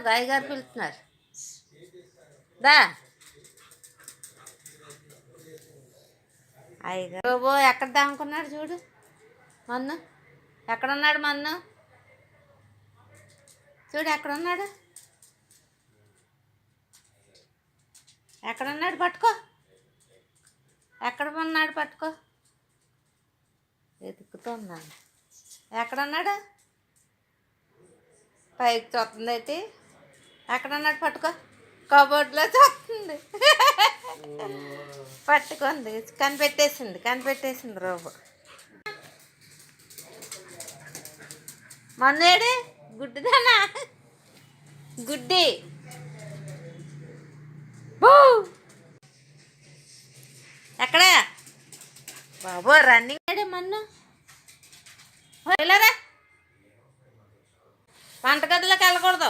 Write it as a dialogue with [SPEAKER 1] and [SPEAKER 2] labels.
[SPEAKER 1] గాయగారు పిలుస్తున్నారు. దా అయ్యగారు ఎక్కడ దాముకున్నాడు చూడు. మన్ను ఎక్కడున్నాడు? మన్ను చూడు ఎక్కడున్నాడు, ఎక్కడున్నాడు? పట్టుకో, ఎక్కడ ఉన్నాడు? పట్టుకో, వెతుకుతున్నాను. ఎక్కడున్నాడు? పైకి చూస్తుంది అయితే. ఎక్కడున్నాడు? పట్టుకో, కబోర్డ్లో చూస్తుంది. పట్టుకుంది, కనిపెట్టేసింది రోబో. మన్నేడి గుడ్డిదానా? గుడ్డి ఎక్కడ బాబో? రన్నింగ్ అడే మన్ను. వెళ్ళరా, వంటగదిలోకి వెళ్ళకూడదు.